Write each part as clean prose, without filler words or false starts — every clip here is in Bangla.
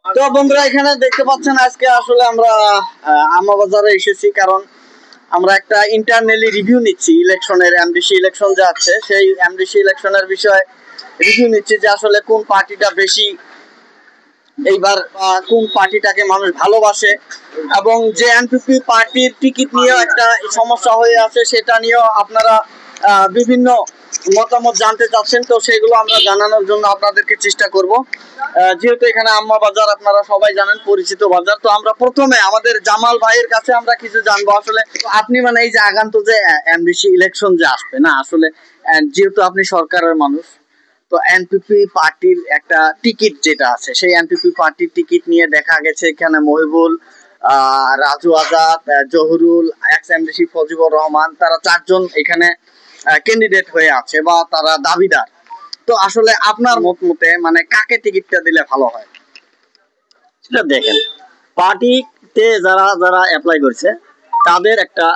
তো বন্ধুরা এখানে দেখতে পাচ্ছেন আজকে আসলে আমরা আমবাজারে এসেছি, কারণ আমরা একটা ইন্টারনালি রিভিউ নিচ্ছি ইলেকশনের, এমডিসি ইলেকশন যে আছে সেই এমডিসি ইলেকশনের বিষয়ে রিভিউ নিচ্ছি যে আসলে কোন পার্টিটা বেশি এইবার কোন পার্টিটাকে মানুষ ভালোবাসে, এবং যে এনপিপি পার্টির টিকিট নিয়েও একটা সমস্যা হয়ে আছে সেটা নিয়েও আপনারা বিভিন্ন মতামত জানতে চাচ্ছেন। তো সেগুলো আমরা জানানোর জন্য আপনাদেরকে চেষ্টা করব। যেহেতু এখানে আম্মা বাজার আপনারা সবাই জানেন, পরিচিত বাজার, তো আমরা প্রথমে আমাদের জামাল ভাইয়ের কাছে আমরা কিছু জানবো। আসলে আপনি মানে এই যে আগান্ত যে এমডিসি ইলেকশন যে আসবে না, আসলে যেহেতু আপনি সরকারের মানুষ, তো এনপিপি পার্টির একটা টিকিট যেটা আছে সেই এনপিপি পার্টির টিকিট নিয়ে দেখা গেছে এখানে মহিবুল, রাজু আজাদ, জহুরুল, এক্স এমডিসি ফজিবুর রহমান, তারা চারজন এখানে ক্যান্ডিডেট হয়ে আছে বা তারা দাবিদার। তো আসলে আপনার মতে মানে কাকে টিকিটটা দিলে ভালো হয়? সেটা দেখেন, পার্টিতে যারা যারা অ্যাপ্লাই করছে তাদের একটা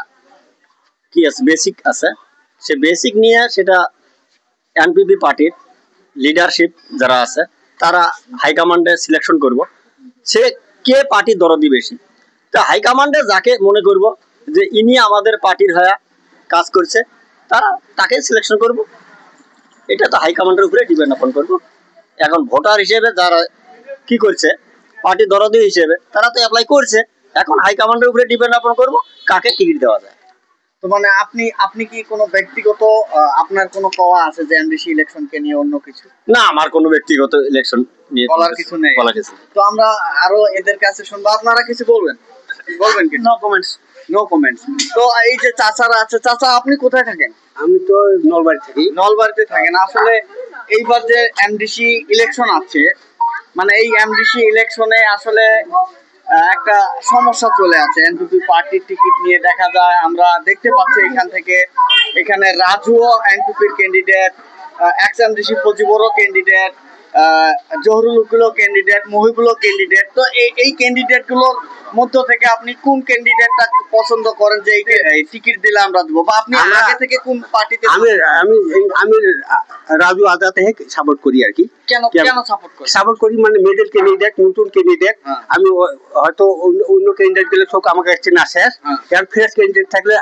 কি আছে, বেসিক আছে। সে বেসিক নিয়ে সেটা এনপিপি পার্টির লিডারশিপ যারা আছে তারা হাইকমান্ডে সিলেকশন করব, সে কে পার্টির দরদি বেশি। তা হাইকমান্ডে যাকে মনে করব যে ইনি আমাদের পার্টির হয়ে কাজ করছে তারা তাকে সিলেকশন করব। এটা তো হাইকমান্ডের উপরে ডিপেন্ড আপন করবো। এখন ভোটার হিসেবে যারা কি করছে, পার্টি দরদি হিসেবে তারা তো অ্যাপ্লাই করছে, এখন হাইকমান্ডের উপরে ডিপেন্ড আপন করবো কাকে টিকিট দেওয়া যায়। তো মানে আপনি কি কোনো ব্যক্তিগত আপনার কোনো কওয়া আছে যে এমডিসি ইলেকশনকে নিয়ে অন্য কিছু? না, আমার কোনো ব্যক্তিগত ইলেকশন নিয়ে বলার কিছু নেই। তো আমরা আরো এদের কাছে শুনবো, আপনারা কিছু বলবেন কি? No comments. No comments. তো এই যে চাচারা আছে, চাচা আপনি কোথায় থাকেন? আমি তো নলবাড়ি থাকি। নলবাড়িতে থাকেন। আসলে এইবার যে এমডিসি ইলেকশন আছে, মানে এই এমডিসি ইলেকশনে আসলে একটা সমস্যা চলে আছে এনপিপি পার্টির টিকিট নিয়ে। দেখা যায় আমরা দেখতে পাচ্ছি এখানে রাজুও এনপিপির ক্যান্ডিডেট, এক্স এমডিসি ফজিবুরও ক্যান্ডিডেট, জহুরুল উকিলও ক্যান্ডিডেট, মহিবুলও ক্যান্ডিডেট। তো এই ক্যান্ডিডেট গুলোর মধ্য থেকে আপনি কোন ক্যান্ডিডেটটা পছন্দ করেন যে এই টিকিট দিলে আমরা দেবো, বা আপনি আগে থেকে কোন পার্টিতে? আমি আমি আমি রাজু আজাদকে সাপোর্ট করি আর কি। কেন সাপোর্ট করি মানে মিডল ক্যান্ডিডেট, নতুন ক্যান্ডিডেট। আমি হয়তো অন্য ক্যান্ডিডেট গেলে সব আমাকে কাছে না শেষ, কারণ ফ্রেশ ক্যান্ডিডেট থাকলে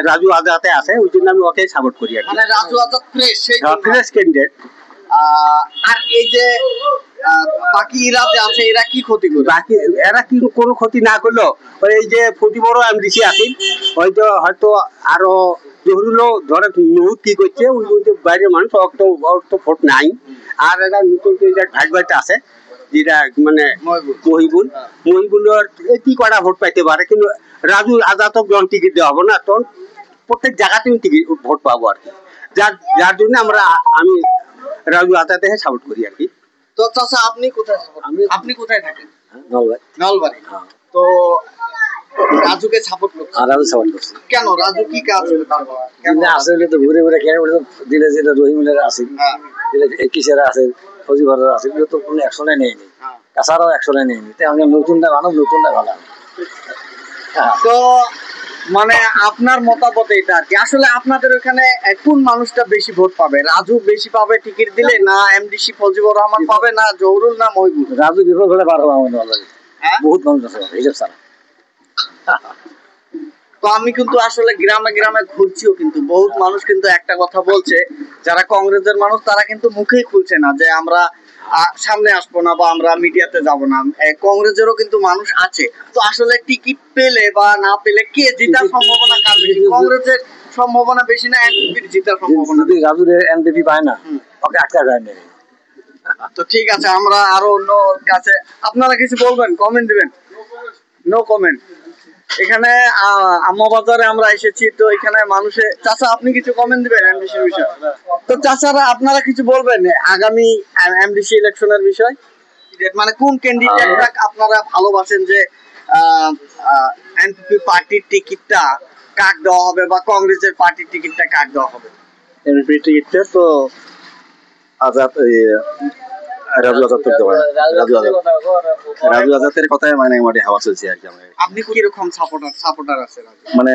রাজু আজাদে আছে, ওই জন্য আমি ওকে সাপোর্ট করি আর কি। মানে রাজু আজাদ ফ্রেশ ক্যান্ডিডেট। আর এই যে বাকি এরা যে আছে এরা কি ক্ষতি করে? বাকি এরা কি কোনো ক্ষতি না করলো, এই যে প্রতি বড় এমডিসি আছে হয়তো আরো জহুরুলও ধরে নুহুদ কি করছে, ওই বাইরের মানুষ তো ভোট নাই। আর এরা নতুন ভাইটা আছে যেটা মানে মহিবুলের কি কটা ভোট পাইতে পারে, কিন্তু রাজু আজাদ যখন টিকিট দেওয়া হবে না তখন প্রত্যেক জায়গাতেই টিকিট ভোট পাবো আর কি। যার জন্য আমি রাজু আজাদকে সাপোর্ট করি আর কি। তো চাচা আপনি কোথায় থাকেন? নলবাড়ি। তো রাজুকে সাপোর্ট করছেন? রাজু সাপোর্ট করছি। কেন? রাজু কি কাজ আসলে তো ঘুরে ঘুরে কেন দিলে যেটা রহিমুলের আছে, কিসেরা আছে, ফজিবরের আছে, এগুলো তো কোনো অ্যাকশনে নেয়নি, তাছাড়াও অ্যাকশনে নেয়নি। তাই আমি নতুনটা ভালো। তো মানে আপনার মতামত এটা আর কি। আসলে আপনাদের ওখানে কোন মানুষটা বেশি ভোট পাবে? রাজু বেশি পাবে টিকিট দিলে, না এমডিসি ফজিবুর রহমান পাবে, না জহুরুল, না মহিবুল? রাজু বিফল হলে পারবো আমাদের বহুত মানুষ আছে হিসাব ছাড়া। তো আমি কিন্তু আসলে গ্রামে গ্রামে ঘুরছিও, কিন্তু বহুত মানুষ কিন্তু একটা কথা বলছে, যারা কংগ্রেসের মানুষ তারা কিন্তু মুখেই খুলছে না যে আমরা সামনে আসবো না বা আমরা মিডিয়াতে যাব না। কংগ্রেসেরও কিন্তু মানুষ আছে। তো আসলে টিকিট পেলে বা না পেলে কে জিতার সম্ভাবনা কার বেশি? কংগ্রেসের সম্ভাবনা বেশি না এনপিপির জিতার সম্ভাবনা? যদি রাজুর এনপিপি পায় না ওকে আটকা যায় না। তো ঠিক আছে, আমরা আরো অন্য কাছে, আপনারা কিছু বলবেন, কমেন্ট দিবেন? No comment. এখানে আম্মাবাজারে আমরা এসেছি, তো এখানে মানুষের, চাচা আপনি কিছু কমেন্ট দিবেন এমডিসি বিষয়? তো চাচারা আপনারা কিছু বলবেন আগামী এমডিসি ইলেকশনের বিষয়? মানে কোন ক্যান্ডিডেটটা আপনারা ভালোবাসেন যে এনপিপি পার্টির টিকিটটা কাক দেওয়া হবে বা কংগ্রেসের পার্টির টিকিটটা কাক দেওয়া হবে? এনপিপি টিকিটটা তো আজাদ রাজু আজাদের কথায় মানে হাওয়া চলছে আর কি। আপনি কিরকম সাপোর্টার আছে? মানে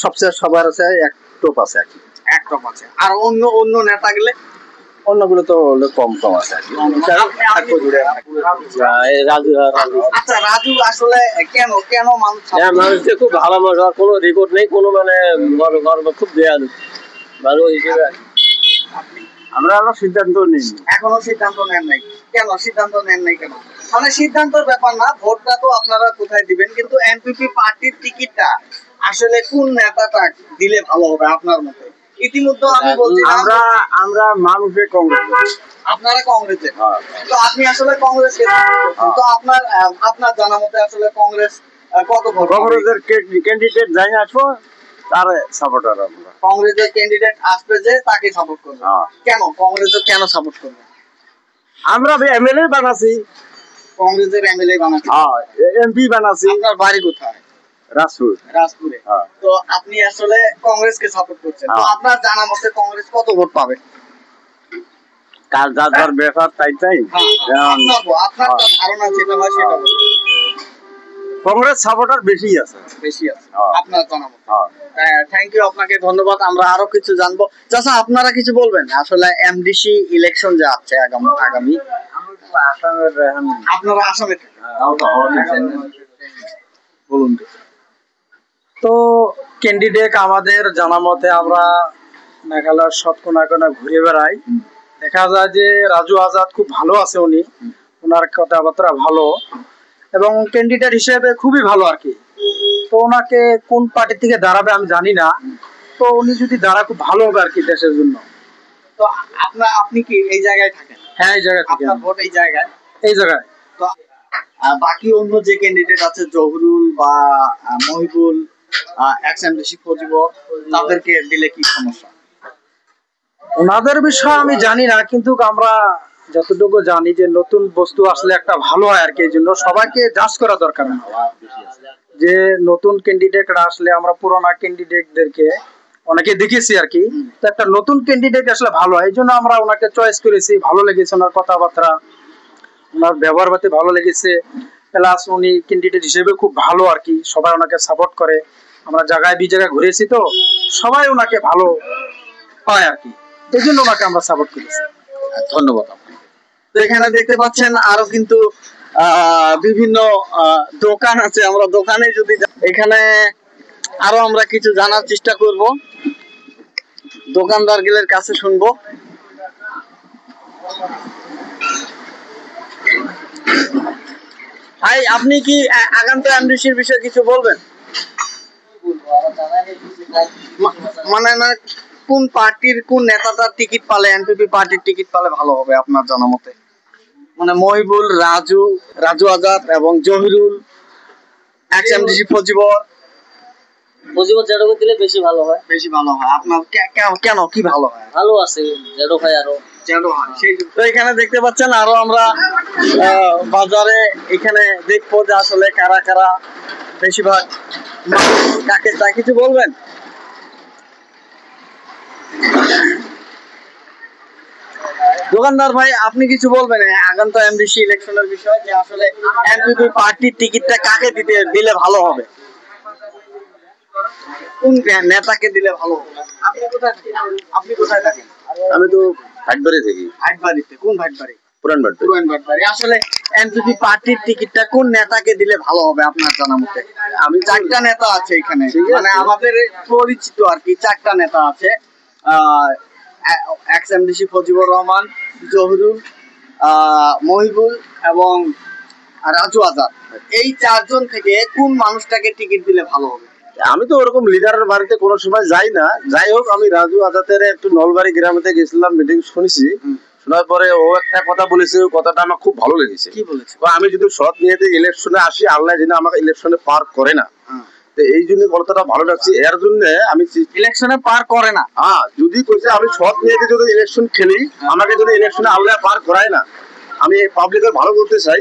সবচেয়ে সবার আছে এক টপ আছে আর কি। এক টপ আছে। আর অন্য নেতা গেলে অন্যগুলো তো কম কম আছে রাজু আচ্ছা, রাজু আসলে কেন কেন মানুষ মানুষদের খুব ভালো মানুষ, আর কোনো রেকর্ড নেই, কোনো মানে খুব দেয়ালু ভালো হিসেবে আমরা সিদ্ধান্ত নিই। এখনো সিদ্ধান্ত নেন নাই কেন? সিদ্ধান্ত নেন নাই কেন? মানে সিদ্ধান্তর ব্যাপার না, ভোটটা তো আপনারা কোথায় দিবেন, কিন্তু এনপিপি পার্টির টিকিটটা আসলে কোন নেতাটা দিলে ভালো হবে আপনার মতে? ইতিমধ্যে আমি বলছি আমরা মানুষের কংগ্রেস, আপনারা কংগ্রেসের, তো আপনি আসলে কংগ্রেসকে তো আপনার জানা মতে আসলে কংগ্রেস কত ভোট? কংগ্রেসের ক্যান্ডিডেট যাই আসবো তার সাপোর্টার আমরা। কংগ্রেসের ক্যান্ডিডেট আসবে যে তাকে সাপোর্ট করবে। কেন কংগ্রেসের কেন সাপোর্ট করবে? আমরা এমএলএ বানাচ্ছি, কংগ্রেসের এমএলএ বানাচ্ছি, এমপি বানাচ্ছি। আপনার বাড়ি কোথায়? রাজপুরে। তো আপনি আসলে কংগ্রেসকে সাপোর্ট করছেন, তো আপনার জানা মতে কংগ্রেস কত ভোট পাবে? কার যার ব্যাপার তাই আপনার ধারণা যেটা হয় সেটা বলুন। কংগ্রেস সাপোর্টার বেশি আছে আপনার জানা মতে। থ্যাংক ইউ, আপনাকে ধন্যবাদ। আমরা আরো কিছু জানবো। চাচা, আপনারা কিছু বলবেন? আসলে এমডিসি ইলেকশন যে আছে আগামী, আপনারা আসামে বলুন তো ক্যান্ডিডেট আমাদের জানা মতে আমরা মেঘালয়ের সব কোনা কোনা ঘুরে বেড়াই, দেখা যায় যে রাজু আজাদ খুব ভালো আছে, উনি ওনার কথাবার্তা ভালো এবং ক্যান্ডিডেট হিসেবে খুবই ভালো আর কি। তো ওনাকে কোন পার্টি থেকে দাঁড়াবে আমি জানি না, তো উনি যদি দাঁড়া খুব ভালো হবে আর কি দেশের জন্য। তো আপনি কি এই জায়গায় থাকেন? হ্যাঁ, এই জায়গায় থাকি। আপনার ভোট এই জায়গায়? এই জায়গায়। তো বাকি অন্য যে ক্যান্ডিডেট আছে জহুরুল বা মহিবুল, এক্স-এমডিসি ফজিবর, তাদেরকে দিলে কি সমস্যা? ওনাদের বিষয়ে আমি জানি না, কিন্তু আমরা যতটুকু জানি যে নতুন বস্তু আসলে একটা ভালো হয় আর কি, এই জন্য সবাইকে জাজ করা দরকার না যে নতুন ক্যান্ডিডেটরা আসলে আমরা পুরোনো ক্যান্ডিডেটদেরকে অনেকে দেখেছি আর কি, তো একটা নতুন ক্যান্ডিডেট আসলে ভালো হয়, এই জন্য আমরা ওনাকে চয়েস করেছি। ভালো লেগেছে ওনার কথাবার্তা, ওনার ব্যবহার পাতি ভালো লেগেছে, প্লাস উনি ক্যান্ডিডেট হিসেবে খুব ভালো আর কি, সবাই ওনাকে সাপোর্ট করে। আমরা জায়গায় জায়গায় ঘুরেছি, তো সবাই ওনাকে ভালো পায় আর কি, এই জন্য ওনাকে আমরা সাপোর্ট করেছি। ধন্যবাদ। তো এখানে দেখতে পাচ্ছেন আরো কিন্তু বিভিন্ন দোকান আছে, আমরা দোকানে যদি এখানে আরো আমরা কিছু জানার চেষ্টা করব, দোকানদারগুলোর কাছে শুনবো। ভাই, আপনি কি আগান্ত এমডিসির বিষয়ে কিছু বলবেন? মানে কোন পার্টির কোন নেতাটার টিকিট পালে, এনপিপি পার্টির টিকিট পালে ভালো হবে আপনার জানা মতে? মানে মহিবুল, রাজু আজাদ এবং জহিরুল, এক্স-এমডিসি ফজিবর জেডো দিলে বেশি ভালো হয়। বেশি ভালো হয় আপনার কেন? কি ভালো হয়? ভালো আছে জেডো ভাই, আরো জেডো হয়। তো এখানে দেখতে পাচ্ছেন আরো আমরা বাজারে এখানে দেখবো যে আসলে কারা কারা বেশিরভাগ কাকে চায়। কিছু বলবেন? দোকানদার ভাই, আপনি কিছু বলবেন আগান্ত এমডিসি ইলেকশনের বিষয়ে, যে আসলে এনপিপি পার্টির টিকিটটা কাকে দিলে ভালো হবে, কোন নেতাকে দিলে ভালো হবে? আপনি কোথায় থাকেন? আমি তো ভাটবাড়ি থাকি। ভাটবাড়িতে? কোন ভাটবাড়ি? পুরান ভাটবাড়ি। আসলে এনপিপি পার্টির টিকিটটা কোন নেতাকে দিলে ভালো হবে আপনার জানা মতে? আমি চারটা নেতা আছে এখানে, মানে আমাদের পরিচিত আর কি, চারটা নেতা আছে, এক্স-এমডিসি ফজিবুর রহমান, জহুরুল, মহিবুল এবং রাজু আজাদ। এই চারজন থেকে কোন মানুষটাকে টিকিট দিলে ভালো হবে? আমি তো ওরকম লিডারের বাড়িতে কোনো সময় যাই না, যাই হোক আমি রাজু আজাদের একটু নলবাড়ি গ্রামেতে গেছিলাম, মিটিং শুনেছি। শোনার পরে ও একটা কথা বলেছে, কথাটা আমার খুব ভালো লেগেছে। কি বলেছে? আমি যদি সৎ নিয়ে ইলেকশনে আসি, আল্লাহ যেন আমাকে ইলেকশনে পার করে না, এই জন্য কথাটা ভালো লাগছে। এর জন্য আমি ইলেকশনে পার করে না, যদি কইছে আমি সৎ নিয়ে যদি ইলেকশন খেলি, আমাকে যদি ইলেকশনে আল্লাহ পার করায় না, আমি পাবলিকের ভালো বলতে চাই।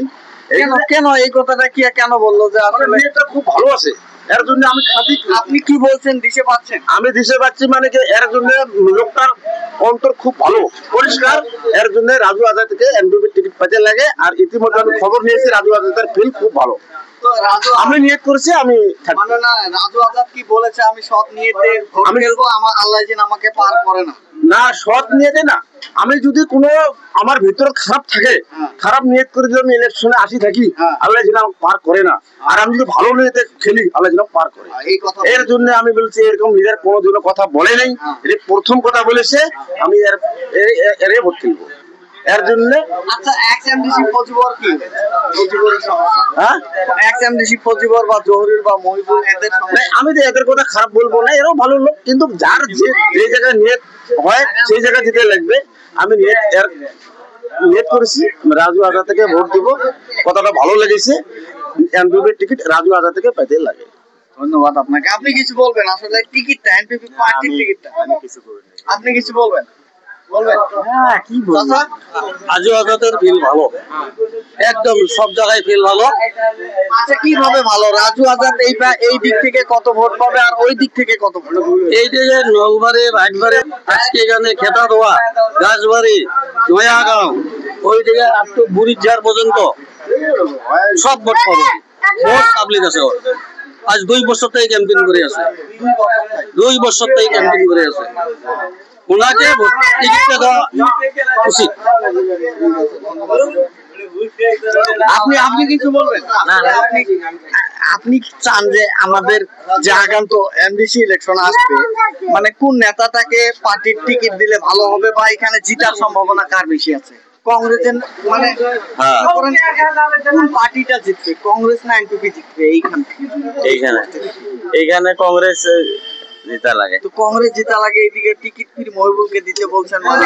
কেন এই কথাটা কি কেন বললো যে আসলে মেয়েটা খুব ভালো আছে, এর জন্য আমি খাতি। আপনি কি বলছেন, দিশে পাচ্ছেন? আমি দিশে পাচ্ছি, মানে কি এর জন্য লোকটার অন্তর খুব ভালো, পরিষ্কার। এর জন্য রাজু আজাদকে এনপিপি টিকিট পেতে লাগে। আর ইতিমধ্যে আমি খবর নিয়েছি রাজু আজাদের ফিল খুব ভালো, আমি নিয়ত করছি। আমি মানে না, রাজু আজাদ কি বলেছে, আমি সব নিয়েতে ভোট খেলবো, আমার আল্লাহ যেন আমাকে পার করে না। না সৎ নিয়ে না, আমি যদি কোনো আমার ভিতর খারাপ থাকে, খারাপ নিয়ত করে যদি আমি ইলেকশনে আসি থাকি, আল্লাহ যেন আমাকে পার করে না। আর আমি যদি ভালো নিয়তে খেলি, আল্লাহ যেন পার করে। এর জন্য আমি বলছি এরকম লিডার কোনোদিনও কথা বলে নাই, এটা প্রথম কথা বলেছে, আমি এর ভোট খেলবো এর জন্য। আচ্ছা এক্স এমডিসি ফজিবর কি ফজিবরের সমস্যা? হ্যাঁ এক্স এমডিসি ফজিবর বা জহুরুল বা মহিবুল এদের সমস্যা? আমি তো এদের কথা খারাপ বলবো না, এরাও ভালো লোক, কিন্তু যার যে জায়গায় নিয়ত হয় সেই জায়গায় যেতে লাগবে। আমি নিয়ত করেছি রাজু আজাদ থেকে ভোট দিব, কথাটা ভালো লেগেছে। এমপিপির টিকিট রাজু আজাদ থেকে পেতে লাগে। ধন্যবাদ আপনাকে। আপনি কিছু বলবেন আসলে টিকিটটা এমপিপি পার্টির টিকিটটা? আপনি কিছু বলবেন? হ্যাঁ কি বলবো, রাজু আজাদের ফিল ভালো, একদম সব জায়গায় ফিল ভালো। আচ্ছা কিভাবে ভালো? রাজু আজাদ এই দিক থেকে কত ভোট পাবে আর ওই দিক থেকে কত ভোট? এই যে নলবাড়ি রাজবাড়ি, আজকে এখানে খেতা দেওয়া, গাছবাড়ি, নয়াগাঁও, ওই দিকে আপ টু বুড়িঝাড় পর্যন্ত সব ভোট পাবে। ভোট পাবলিক আছে ওর। আজ 2 বছর থেকে ক্যাম্পেইন করে আছে, 2 বছর থেকে ক্যাম্পেইন করে আছে। ওনাকে টিকিটটা দেওয়া উচিত। আপনি কিছু বলবেন? আপনি চান যে আমাদের যে আগান্ত এমডিসি ইলেকশন আসবে, মানে কোন নেতাটাকে পার্টির টিকিট দিলে ভালো হবে বা এখানে জিতার সম্ভাবনা কার বেশি আছে? কংগ্রেসের মানে কোন পার্টিটা জিতবে, কংগ্রেস না এনপিপি জিতবে এইখানে কংগ্রেস জিতা লাগে। তো কংগ্রেস জিতা লাগে, এইদিকে টিকিট ফির মহিবুলকে দিতে বলছেন, মানে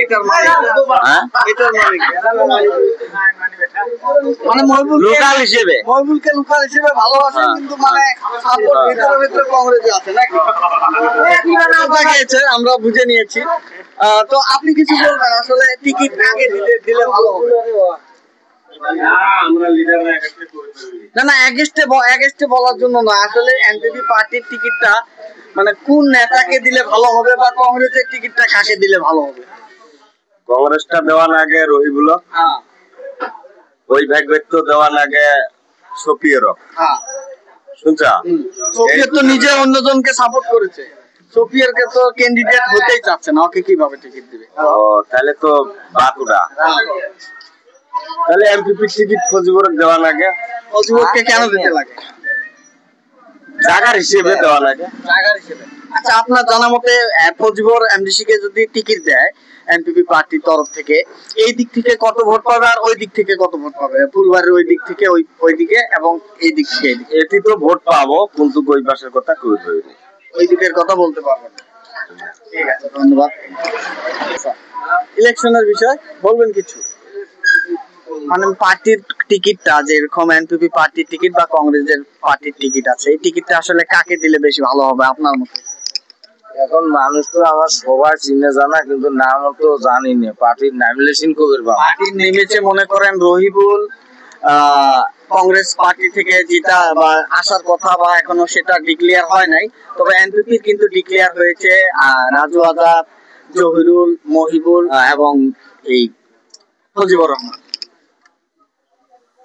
এটার মানে এটার মানে কি? মানে লোকাল হিসেবে মহিবুলকে লোকাল হিসেবে ভালোবাসে, কিন্তু মানে সাপোর্ট ভিতরে কংগ্রেসে আছে নাকি? আমরা বুঝে নিয়েছি। তো আপনি কিছু বলবেন আসলে টিকিট আগে দিলে ভালো হবে? না এগেস্টে বলার জন্য না, আসলে এনপিপি পার্টির টিকিটটা মানে কোন নেতাকে দিলে ভালো হবে বা কংগ্রেসের টিকিটটা কাকে দিলে ভালো হবে? কংগ্রেসটা দেওয়ার আগে রহিবুল, ওই ভাগবেদ তো দেওয়ার আগে সফিয়েরও শুনছা। সফিয়ার তো নিজে অন্যজনকে সাপোর্ট করেছে, সফিয়ারকে তো ক্যান্ডিডেট হতেই চাচ্ছে না, ওকে কিভাবে টিকিট দিবে? তাহলে তো বাতুড়া। তাহলে এমপিপি টিকিট ফজিবর দেওয়া লাগে। ফজিবরকে কেন দিতে লাগে? জায়গার হিসেবে দেওয়া লাগে। জায়গার হিসেবে। আচ্ছা আপনার জানা মতে ফজিবর এমডিসি কে যদি টিকিট দেয় এনপিপি পার্টির তরফ থেকে, এই দিক থেকে কত ভোট পাবে আর ওই দিক থেকে কত ভোট পাবে? ফুলবাড়ির ওই দিক থেকে ওই দিকে এবং এই দিক থেকে এটি তো ভোট পাবো, কিন্তু ওই পাশের কথা কই হইনি, ওই দিকের কথা বলতে পারবেন। ঠিক আছে, ধন্যবাদ। ইলেকশনের বিষয় বলবেন কিছু? মানে পার্টির টিকিটটা যেরকম এনপিপি পার্টির টিকিট বা কংগ্রেসের পার্টির টিকিট আছে, এই টিকিটটা আসলে কাকে দিলে বেশি ভালো হবে আপনার মতে? এখন মানুষ তো আমার সবাই চিনে জানা, কিন্তু নাম তো জানি না। পার্টির নাম লেসিন কবির বাবা পার্টির নেমেছে মনে করেন রহিবুল, কংগ্রেস পার্টি থেকে যেটা বা আসার কথা বা এখনো সেটা ডিক্লেয়ার হয় নাই, তবে এনপিপির কিন্তু ডিক্লেয়ার হয়েছে রাজু আজাদ, জহিরুল, মহিবুল এবং এই ফজিবুর রহমান।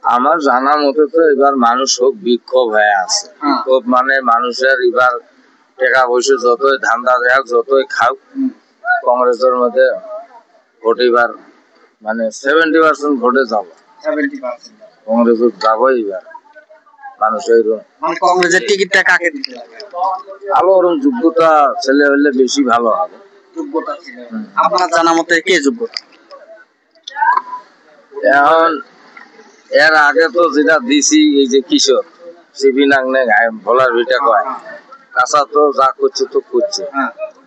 আমার জানা মতে তো এবার মানুষ হোক বিক্ষোভ হয়ে আছে। বিক্ষোভ মানে মানুষের এবার টাকা পয়সা যতই ধান্দা দেখ যতই খাওক, কংগ্রেসের মধ্যে ভোট এবার মানে 70% ভোটে যাব, 70% কংগ্রেস যাবই এবার। মানুষের মানে কংগ্রেসের টিকিটটা কাকে দিতে লাগে? ভালো ওরকম যোগ্যতা ছেলে হলে বেশি ভালো হবে। যোগ্যতা ছিল আপনার জানা মতে কে যোগ্যতা? এখন এর আগে তো যেটা দিছি এই যে কিশোর সিবি নাংনে ভোলার ভিটা কয় কাঁচা, তো যা করছে তো করছে,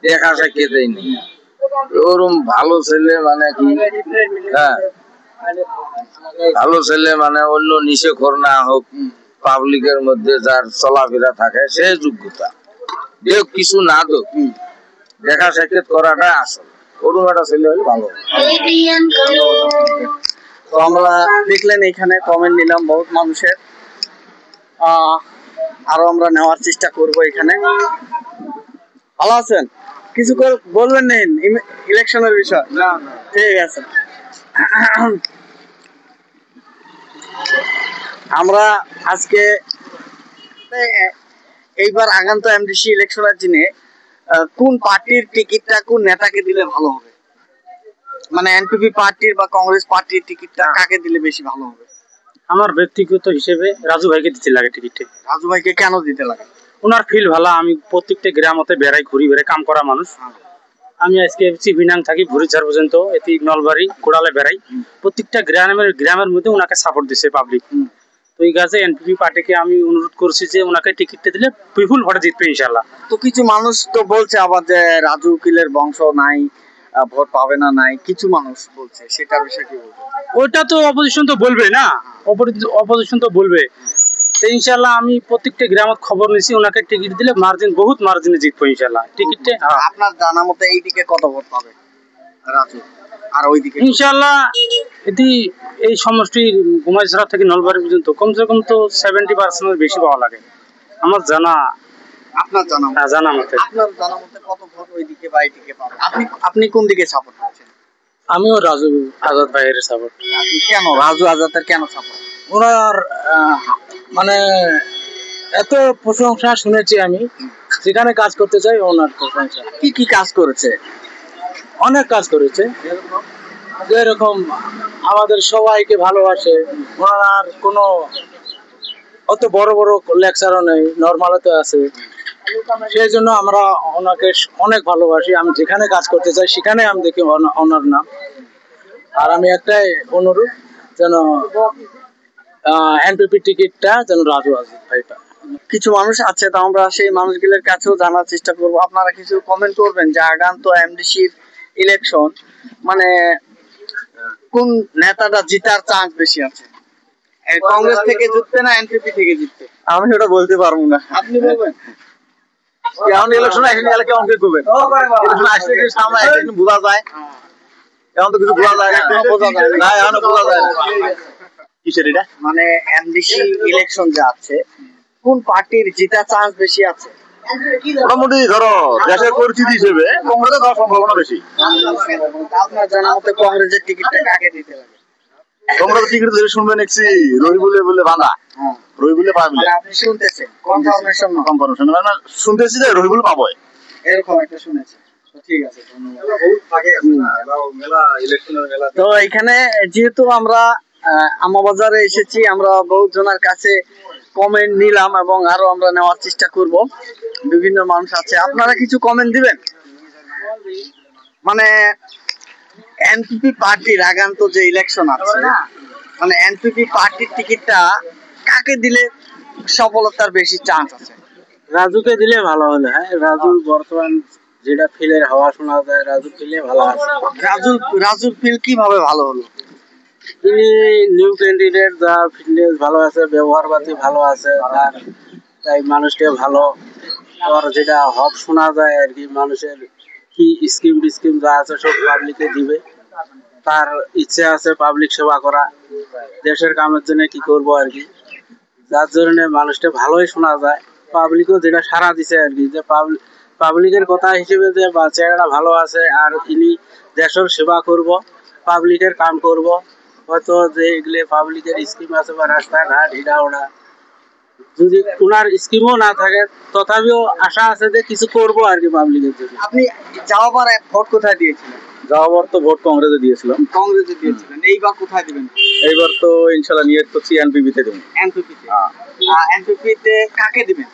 দেখা সাক্ষী দেয়নি। ওরম ভালো ছেলে মানে কি, হ্যাঁ ভালো ছেলে মানে অন্য নিষেধর না হোক, পাবলিকের মধ্যে যার চলাফেরা থাকে সে যোগ্যতা দেখ, কিছু না দেখ, দেখা সাক্ষাৎ করাটা আসল। ওরম একটা ছেলে হলে ভালো। তো আমরা দেখলেন এখানে কমেন্ট নিলাম বহুত মানুষের, আরো আমরা নেওয়ার চেষ্টা করব এখানে। ভালো আছেন? কিছু বলবেন নেই ইলেকশনের বিষয়? না ঠিক আছে। আমরা আজকে এইবার আগান্ত এমডিসি ইলেকশনের দিনে কোন পার্টির টিকিটটা কোন নেতাকে দিলে ভালো হবে? মানে এনপিপি পার্টির বা কংগ্রেস পার্টির টিকিটটা কাকে দিলে বেশি ভালো হবে? আমার ব্যক্তিগত হিসেবে রাজু ভাইকে দিতে লাগে টিকিটে। রাজু ভাইকে কেন দিতে লাগে? ওনার ফিল ভালো। আমি প্রত্যেকটা গ্রামতে বেড়াই, ঘুরি বেড়াই, কাম করা মানুষ। আমি আজকে চিবিনাং থাকি ভুরিঝাড় পর্যন্ত, এটি নলবাড়ি কোড়ালে বেড়াই। প্রত্যেকটা গ্রামের মধ্যে ওনাকে সাপোর্ট দিচ্ছে পাবলিক। তো এই কাজে এনপিপি পার্টিকে আমি অনুরোধ করছি যে ওনাকে টিকিটটা দিলে বিপুল ভোটে জিতবে ইনশাল্লাহ। তো কিছু মানুষ তো বলছে আবার যে রাজু উকিলের বংশ নাই, ভোট পাবে না, নাই কিছু মানুষ বলছে, সেটা বিষয়ে কি বলবো? ওইটা তো অপোজিশন তো বলবে না, অপোজিশন তো বলবে। তো ইনশাল্লাহ আমি প্রত্যেকটা গ্রামত খবর নিছি, ওনাকে টিকিট দিলে বহুত মার্জিনে জিতবো ইনশাল্লাহ টিকিটে। আপনার জানা মতে এইদিকে কত ভোট পাবে রাজু, আর ওইদিকে? ইনশাল্লাহ এটি এই সমষ্টির গুমাইছড়া থেকে নলবাড়ি পর্যন্ত কমসে কম তো 70% বেশি পাওয়া লাগে আমার জানা। আপনার জানা মতে? জানা মতে আপনার জানা মতে কত ভোট ওইদিকে বা এইদিকে পাবে? আপনি কোন দিকে সাপোর্ট করছেন? আমিও রাজু আজাদ ভাইয়ের সাপোর্ট। আপনি কেন রাজু আজাদের কেন সাপোর্ট? ওনার মানে এত প্রশংসা শুনেছি আমি, যেখানে কাজ করতে চাই ওনার প্রশংসা। কি কি কাজ করেছে? অনেক কাজ করেছে, যেরকম আমাদের সবাইকে ভালোবাসে। ওনার কোনো অত বড় বড় লেকচারও নেই, নর্মালতে আছে। সেই জন্য আমরা ওনাকে অনেক ভালোবাসি। আমি যেখানে কাজ করতে চাই সেখানে আমি দেখি ওনার নাম। আর আমি একটাই অনুরোধ, যেন এনপিপি টিকিটটা যেন রাজু আজাদ ভাই পায়। কিছু মানুষ আছে, তো আমরা সেই মানুষগুলোর কাছেও জানার চেষ্টা করব। আপনারা কিছু কমেন্ট করবেন যে আগান্ত এমডিসির ইলেকশন, মানে কোন নেতাটা জিতার চান্স বেশি আছে? কংগ্রেস থেকে জিতবে না এনপিপি থেকে জিতবে? আমি ওটা বলতে পারবো না। আপনি বলবেন? এখন ইলেকশন আসেনি, কেমন কি করবেন? ইলেকশন আসলে কি সামনে একদিন বোঝা যায়, এখন তো কিছু বোঝা যায় না। এখনো বোঝা যায় না। না, এখনো বোঝা যায় না। কিসের এটা? মানে এমডিসি ইলেকশন যে আছে, কোন পার্টির জিতার চান্স বেশি আছে? মোটামুটি ধরো দেশের পরিস্থিতি হিসেবে কংগ্রেসের ধরার সম্ভাবনা বেশি। আপনার জানা মতে কংগ্রেসের টিকিটটা কাকে দিতে লাগে? কংগ্রেসের টিকিট ধরে শুনবে দেখছি রহিবুলে বলে বাঁধা, রহিবুলে পাবে। মানে আপনি শুনতেছেন কনফার্মেশন না? কনফার্মেশন না, শুনতেছি যে রহিবুল পাবো, এরকম একটা শুনেছেন। ঠিক আছে, ধন্যবাদ। তো এখানে যেহেতু আমরা আমাবাজারে এসেছি, আমরা বহুত জনের কাছে কমেন্ট নিলাম এবং আরো আমরা নেওয়ার চেষ্টা করব। বিভিন্ন মানুষ আছে, আপনারা কিছু কমেন্ট দিবেন। মানে এনপিপি পার্টির আগান্ত যে ইলেকশন আছে, মানে এনপিপি পার্টির টিকিটটা কাকে দিলে সফলতার বেশি চান্স আছে? রাজুকে দিলে ভালো হলো। হ্যাঁ, রাজুর বর্তমান যেটা ফিলের হাওয়া শোনা যায়, রাজু ফিলে ভালো আছে। রাজুর ফিল কিভাবে ভালো হলো? তিনি নিউ ক্যান্ডিডেট, যার ফিটনেস ভালো আছে, ব্যবহার পাতি ভালো আছে, তাই মানুষকে ভালো, আর যেটা হক শোনা যায় আর কি, মানুষের কি স্কিম যা আছে সব পাবলিকে দিবে। তার ইচ্ছে আছে পাবলিক সেবা করা, দেশের কামের জন্য কি করব আর কি, যার জন্য মানুষটা ভালোই শোনা যায়। পাবলিকও যেটা সারা দিছে আর কি, যে পাবলিকের কথা হিসেবে যে চেহারা ভালো আছে, আর তিনি দেশের সেবা করব, পাবলিকের কাম করব। হয়তো যে এগুলো পাবলিকের স্কিম আছে বা রাস্তাঘাট এটা ওটা, যদি ওনার স্কিমও না থাকে তথাপিও আশা আছে যে কিছু করবো আর কি পাবলিকের জন্য। আপনি যাওয়াবার ভোট কোথায় দিয়েছিলেন? যাওয়ার তো ভোট কংগ্রেসে দিয়েছিলাম। কংগ্রেসে দিয়েছিলেন, এইবার কোথায় দিবেন? এইবার তো ইনশাল্লাহ নিয়ত করছি এনপিপিতে দেবো। এনপিপিতে? এনপিপিতে কাকে দিবেন?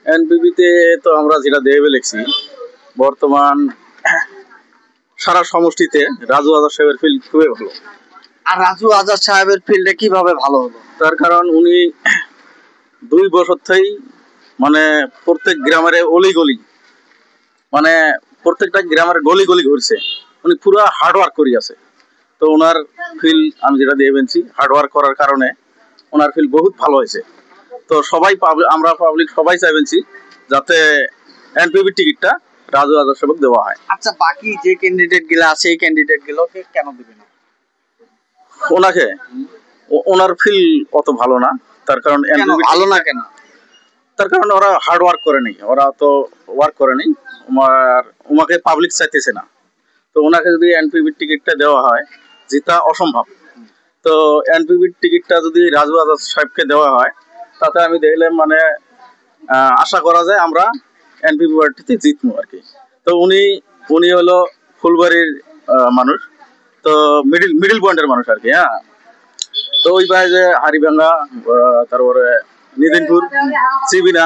এনপিপিতে তো আমরা যেটা দেবে লিখছি, বর্তমান সারা সমষ্টিতে রাজু আজাদ সাহেবের ফিল্ড খুবই ভালো। আর রাজু আজাদ সাহেবের ফিল্ডে কিভাবে ভালো হলো? তার কারণ উনি 2 বছর থেকেই মানে প্রত্যেক গ্রামের অলিগলি, মানে প্রত্যেকটা গ্রামের গলি ঘুরছে। উনি পুরো হার্ডওয়ার্ক করে আছে। তো ওনার ফিল আমি যেটা দিয়ে বেনছি, হার্ডওয়ার্ক করার কারণে ওনার ফিল বহুত ভালো হয়েছে। তো সবাই আমরা পাবলিক সবাই চাইবেনছি যাতে এনপিপি টিকিটটা রাজু আজাদ সাহেবকে দেওয়া হয়। আচ্ছা, বাকি যে ক্যান্ডিডেট গুলো আছে এই ক্যান্ডিডেট গুলোকে কেন দিবেন ওনাকে? ওনার ফিল অত ভালো না। তার কারণ ভালো না কেন? তার কারণ ওরা হার্ড ওয়ার্ক করে নাই, ওরা তো ওয়ার্ক করে নাই, ওনাকে পাবলিক চাইতেছে না। তো ওনাকে যদি এনপিপি টিকিটটা দেওয়া হয়, জিতা অসম্ভব। তো এনপিপি টিকিটটা যদি রাজু আজাদ সাহেবকে দেওয়া হয়, তাতে আমি দেখলাম মানে আশা করা যায় আমরা এনপিপি প্রার্থীতে জিতবো আর কি। তো উনি হলো ফুলবাড়ির মানুষ, তো মিডিল পয়েন্টের মানুষ আর কি। হ্যাঁ, তো ওই পায়ে যে হাড়িভাঙ্গা, তারপরে নিদিনপুর, চিবিনা,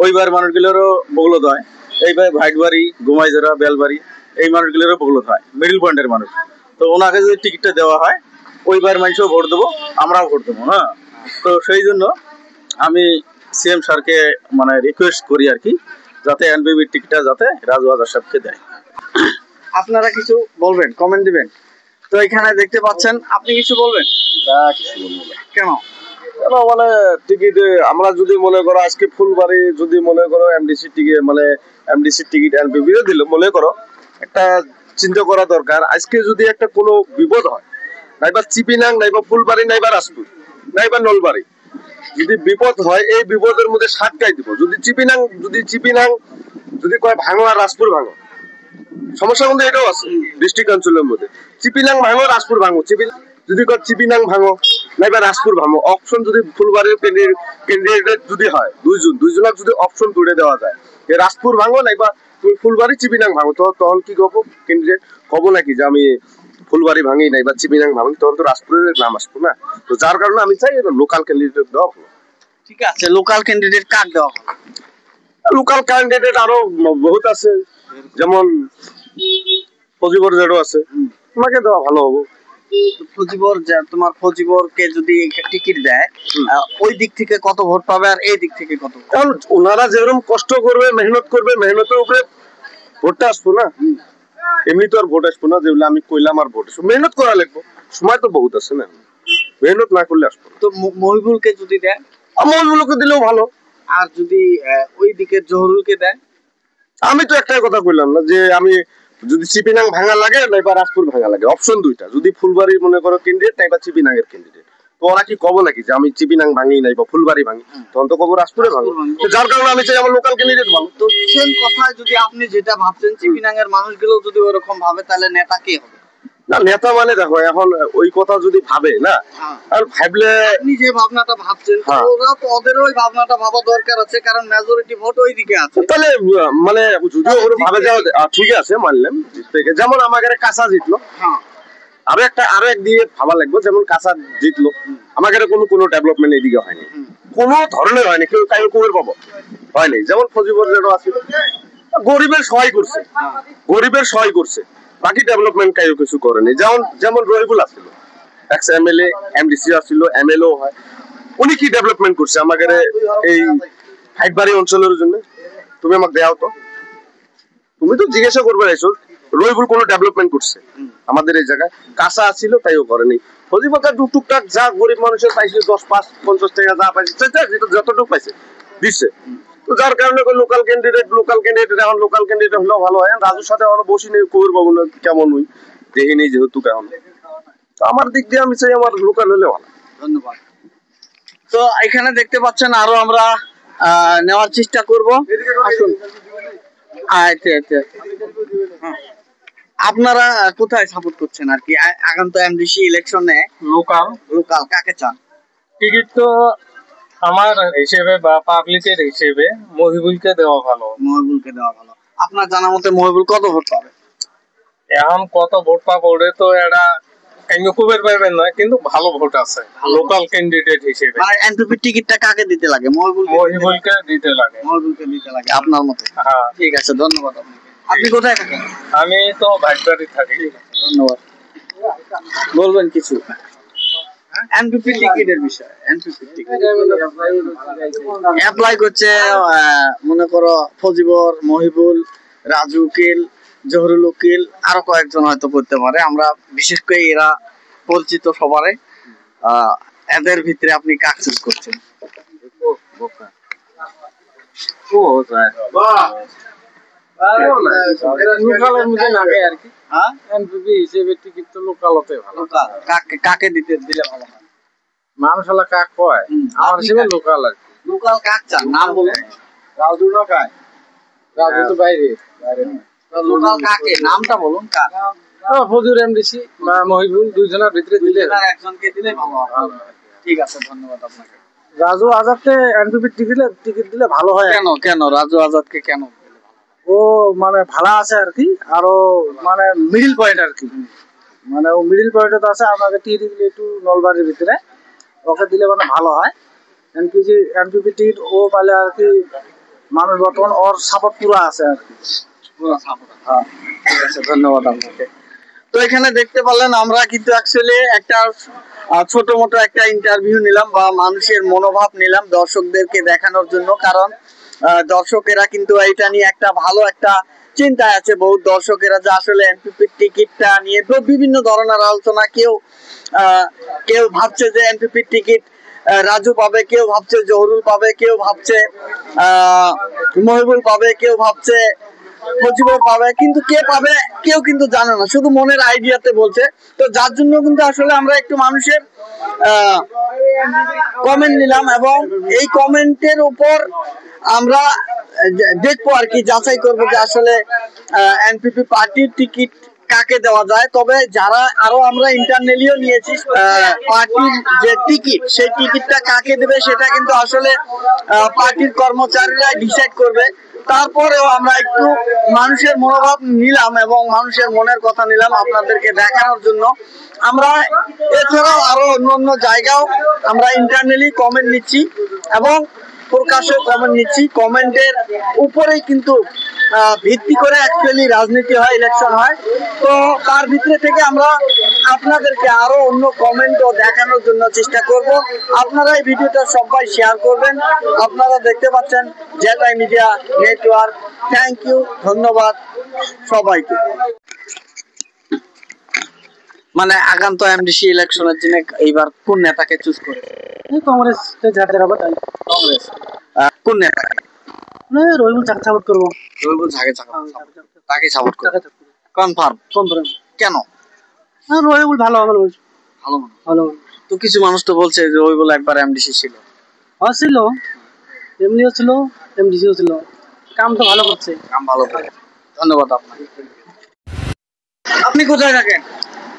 ওইবার মানুষগুলোরও বগলত হয়। এই পায়ে ভাইটবাড়ি, ঘুমাইজোড়া, বেলবাড়ি, এই মানুষগুলোরও বগলত হয়, মিডিল পয়েন্টের মানুষ। তো ওনাকে যদি টিকিটটা দেওয়া হয়, ওইবার মানুষও ভোট দেবো, আমরাও ভোট দেবো। হ্যাঁ, তো সেই জন্য আমি সিএম স্যারকে মানে রিকোয়েস্ট করি আর কি, যাতে এনপিপির টিকিটটা যাতে রাজু আজাদ সাহেবকে দেয়। আপনারা কিছু বলবেন, কমেন্ট দিবেন? তো এখানে দেখতে পাচ্ছেন, আপনি কিছু বলবেন? কেন? কেন মানে টিকিট আমরা যদি মনে করো আজকে ফুলবাড়ি যদি মনে করো এমডিসি টিকিট মানে এমডিসি টিকিট এনপিপি দিল, মনে করো একটা চিন্তা করা দরকার, আজকে যদি একটা কোনো বিপদ হয়, নাইবা চিপিনাং, নাইবা ফুলবাড়ি, নাইবা রাজপুর, নাইবা নলবাড়ি, যদি বিপদ হয়, এই বিপদের মধ্যে সাতটাই দিব। যদি চিপিনাং যদি কয় ভাঙো আর রাজপুর ভাঙো, সমস্যা কিন্তু এটাও আছে ডিস্ট্রিক্ট অঞ্চলের মধ্যে। চিপিনাং ভাঙো, রাজপুর ভাঙো, যদি কয় চিপিনাং ভাঙো নাইবা রাজপুর ভাঙো, অপশন যদি ফুলবাড়ির ক্যান্ডিডেট যদি হয় দুইজনের যদি অপশন তুলে দেওয়া যায়, রাজপুর ভাঙো নাইবা তুমি ফুলবাড়ি চিপিনাং ভাঙো, তো তখন কি করবো ক্যান্ডিডেট? কব নাকি যে আমি ফুলবাড়ি ভাঙি নাইবা চিপিনাং ভাঙি, তখন তো রাজপুরের নাম আসবো না। তো যার কারণে আমি চাই লোকাল ক্যান্ডিডেট দেওয়া হলো। ঠিক আছে, লোকাল ক্যান্ডিডেট কাক দেওয়া হবে? লোকাল ক্যান্ডিডেট আরো বহুত আছে, যেমন ফজিবর জেডও আছে, তোমাকে দেওয়া ভালো হবে। তোমার ফজিবরকে যদি টিকিট দেয়, ওই দিক থেকে কত ভোট পাবে আর এই দিক থেকে কত? কারণ ওনারা যেরকম কষ্ট করবে, মেহনত করবে, মেহনতের উপরে ভোটটা আসবো না। এমনি তো আর ভোট আসবো না যেগুলো আমি কইলাম আর ভোট আসবো, মেহনত করা লাগবো, সময় তো বহুত আছে না, মেহনত না করলে আসবো না। তো মহিবুলকে যদি দেয়? মহিবুলকে দিলেও ভালো। আর যদি ওই দিকে জহরুলকে দেয়? আমি তো একটাই কথা কইলাম না, যে আমি যদি চিপিনাং ভাঙা লাগে নাইবা রাজপুর ভাঙা লাগে, অপশন দুইটা। যদি ফুলবাড়ি মনে করো ক্যান্ডিডেট নাইবা চিপিনাং এর ক্যান্ডিডেট, তো ওরা কি কব নাকি যে আমি চিপিনাং ভাঙি নাইবা ফুলবাড়ি ভাঙি, তখন তো কব রাজপুরে ভাঙি। তো যার কারণে আমি চাই আমার লোকাল ক্যান্ডিডেট ভালো। তো সেম কথায় যদি আপনি যেটা ভাবছেন, চিপিনাং এর মানুষগুলো যদি ওরকম ভাবে, তাহলে নেতা কে হবে? না, নেতা মানে দেখো এখন ওই কথা যদি ভাবে না, আর ভাবলে আপনি যে ভাবনাটা ভাবছেন, ওরা তো ওদেরও ওই ভাবনাটা ভাবা দরকার আছে, কারণ মেজরিটি ভোট ওই দিকে আছে। তাহলে মানে যদিও ওরা ভাবে যাওয়া ঠিক আছে, মানলাম জিততে। যেমন আমাদের কাঁচা জিতলো, আরো একদিকে ভাবা লাগবে, যেমন কাঁচা জিতলো, আমাদের কোনো ডেভেলপমেন্ট এইদিকে হয়নি, কোনো ধরনের হয়নি, কেউ তাই কুয়ের পাবো হয়নি। যেমন ফজিবর জেডও আছিল, গরিবের সহায় করছে, বাকি ডেভেলপমেন্ট কেউ কিছু করেনি। যেমন রহিবুল আছিল, এক্স এমএলএ, এমডিসি আছিল, এমএলএ হয়, উনি কি ডেভেলপমেন্ট করছে আমাদের এই হাইটবাড়ি অঞ্চলের জন্য? তুমি আমাকে দেও তো, তুমি তো জিজ্ঞাসা করবে এসো, রহিবুল কোনো ডেভেলপমেন্ট করছে আমাদের এই জায়গায়? কাঁচা আছিল, তাইও করেনি। ফজিবর টুকটাক যা গরিব মানুষের পাইছে, 10-5-50 টাকা যা পাইছে, যতটুকু পাইছে দিচ্ছে। তো যার কারণে লোকাল ক্যান্ডিডেট এখন লোকাল ক্যান্ডিডেট হলেও ভালো হয়। রাজুর সাথে আমরা বসি নেই, কবির বাবু কেমন হই দেখি নেই, যেহেতু কেমন। তো আমার দিক দিয়ে আমি চাই আমার লোকাল হলে ভালো। ধন্যবাদ। তো এখানে দেখতে পাচ্ছেন, আরো আমরা নেওয়ার চেষ্টা করব। আসুন। আচ্ছা, আপনারা কোথায় সাপোর্ট করছেন আর কি আগামী এমডিসি ইলেকশনে? লোকাল কাকে চান? টিকিট তো আমার হিসেবে বা পাবলিকের হিসেবে মহিবুলকে দেওয়া ভালো। আপনার জানা মতে মহিবুল কত ভোট পাবে? এখন কত ভোট পাবে ওটা তো এটা কুবের পাইবেন না, কিন্তু ভালো ভোট আছে লোকাল ক্যান্ডিডেট হিসেবে। মানে এনপিপি টিকিটটা কাকে দিতে লাগে? মহিবুলকে দিতে লাগে। আপনার মতে? হ্যাঁ, ঠিক আছে, ধন্যবাদ আপনাকে। আপনি কোথায় থাকেন? আমি তো ভাইটবাড়ি থাকি। ধন্যবাদ। বলবেন কিছু এনপিপি টিকিটের বিষয়ে? এনপিপি টিকিট অ্যাপ্লাই করছে মনে করো ফজিবর, মহিবুল, রাজু উকিল, জহরুল উকিল, আরো কয়েকজন হয়তো করতে পারে। আমরা বিশেষ করে এরা পরিচিত সবারই। এদের ভিতরে আপনি কাজ চুজ করছেন? কাকে দিলে ভালো হয়? মানুষ হলো কাক কয়, আমার হিসেবে লোকাল আর কি। লোকাল কাক চান? নাম বলুন। রাজু না কায়? রাজু তো বাইরে। লোকাল কাকে নামটা বলুন? কাক? ফজুর, এমডিসি বা মহিবুল, দুইজনের ভিতরে দিলে একজনকে দিলে ভালো হবে। ঠিক আছে, ধন্যবাদ আপনাকে। রাজু আজাদকে এনপিপি টিকিট দিলে ভালো হয়। কেন রাজু আজাদকে কেন? ও মানে ভালো আছে আর কি, আরো মানে মিডিল পয়েন্ট আর কি, মানে ও মিডিল পয়েন্টে তো আছে। আপনাকে টিডি দিলে একটু নলবাড়ির ভিতরে ওকে দিলে মানে ভালো হয়। এনপিপিটির ও পালে আর কি মানুষ বর্তমান ওর সাপোর্ট পুরো আছে আর কি। হ্যাঁ, ঠিক আছে, ধন্যবাদ আপনাকে। তো এখানে দেখতে পারলেন আমরা কিন্তু অ্যাকচুয়ালি একটা ছোট মোটো একটা ইন্টারভিউ নিলাম বা মানুষের মনোভাব নিলাম দর্শকদেরকে দেখানোর জন্য। কারণ দর্শকেরা কিন্তু এটা নিয়ে একটা ভালো একটা চিন্তায় আছে, বহু দর্শকেরা যে আসলে এনপিপি টিকিটটা নিয়ে বিভিন্ন ধরনের আলোচনা। কেউ ভাবছে যে এনপিপি টিকিট রাজু পাবে, কেউ ভাবছে জহুরুল পাবে, কেউ ভাবছে মহিবুল পাবে, কেউ ভাবছে মুজিবুর পাবে, কিন্তু কে পাবে কেউ কিন্তু জানে না, শুধু মনের আইডিয়াতে বলছে। তো যার জন্য কিন্তু আসলে আমরা একটু মানুষের কমেন্ট নিলাম এবং এই কমেন্টের উপর আমরা দেখবো আর কি, যাচাই করবো যে আসলে এনপিপি পার্টির টিকিট কাকে দেওয়া যায়। তবে যারা আরো আমরা ইন্টারনালিও নিয়েছি পার্টির যে টিকিট, সেই টিকিটটা কাকে দেবে সেটা কিন্তু আসলে পার্টির কর্মচারীরা ডিসাইড করবে। তারপরেও আমরা একটু মানুষের মনোভাব নিলাম এবং মানুষের মনের কথা নিলাম আপনাদেরকে দেখানোর জন্য। আমরা এছাড়াও আরো অন্য জায়গাও আমরা ইন্টারনালি কমেন্ট নিচ্ছি এবং প্রকাশ্যে কমেন্ট নিচ্ছি। কমেন্টের উপরেই কিন্তু ভিত্তি করে অ্যাকচুয়ালি রাজনীতি হয়, ইলেকশন হয়। তো তার ভিতরে থেকে আমরা আপনাদেরকে আরো অন্য কমেন্টও দেখানোর জন্য চেষ্টা করব। আপনারা এই ভিডিওটা সবাই শেয়ার করবেন। আপনারা দেখতে পাচ্ছেন জেটাই মিডিয়া নেটওয়ার্ক। থ্যাংক ইউ, ধন্যবাদ সবাইকে। মানে আগান্ত এমডিসি ইলেকশনের জন্য এইবার কোন নেতাকে চুজ করে? কংগ্রেস যাবো তাই। কংগ্রেস কোন নেতাকে? রবিউল চাক সাপোর্ট করবো। রবিউল ঝাকে তাকে সাপোর্ট করে কনফার্ম? কেন? রবিউল ভালো হবে, ভালো ভালো। তো কিছু মানুষ তো বলছে যে রবিউল একবার এমডিসি ছিল। হ্যাঁ ছিল, এমনিও ছিল, এমডিসিও ছিল, কাম তো ভালো করছে। কাম ভালো করে, ধন্যবাদ আপনাকে। আপনি কোথায় থাকেন?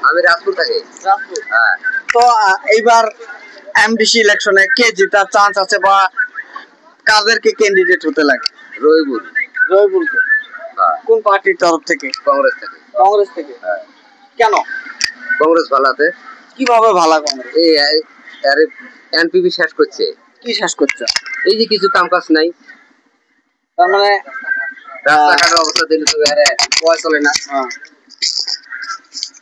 আমি রাজপুর থাকি। রাজপুর। হ্যাঁ। তো এইবার এমডিসি ইলেকশনে কে জেতার চান্স আছে বা কাদেরকে ক্যান্ডিডেট হতে লাগে? রবিউল। রবিউলকে? হ্যাঁ। কোন পার্টির তরফ থেকে? কংগ্রেস থেকে। কংগ্রেস থেকে? হ্যাঁ। কেন? কংগ্রেস ভালো আছে। কিভাবে ভালো কংগ্রেস? এই এনপিপি শেষ করছে। কি শেষ করছে? এই যে কিছু কাম কাজ নাই, তার মানে রাস্তাঘাটের অবস্থা দিলে তো পয় চলে না।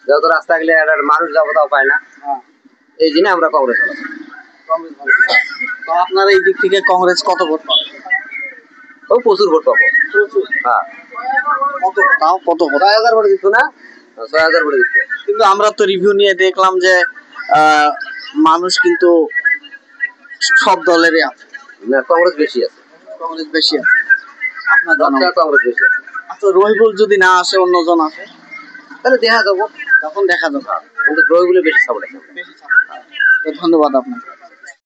যত রাস্তা গেলে মানুষ যাবো তাও পায় না। এই জন্য আমরা কংগ্রেস ভালো। তো আপনার এই দিক থেকে কংগ্রেস কত ভোট পাবে? ও প্রচুর ভোট পাবো। হ্যাঁ। কত? তাও কত ভোট? 6000 ভোট দিত না, 6000 ভোট দিত। কিন্তু আমরা তো রিভিউ নিয়ে দেখলাম যে মানুষ কিন্তু সব দলেরই আছে। না, কংগ্রেস বেশি আছে। কংগ্রেস বেশি আছে আপনার জানা? কংগ্রেস বেশি আছে। আচ্ছা, রবিউল যদি না আসে, অন্যজন আসে, তাহলে দেখা যাবো, তখন দেখা যাবে। কিন্তু রবিউলের বেশি সাপোর্ট আছে। ধন্যবাদ আপনাকে।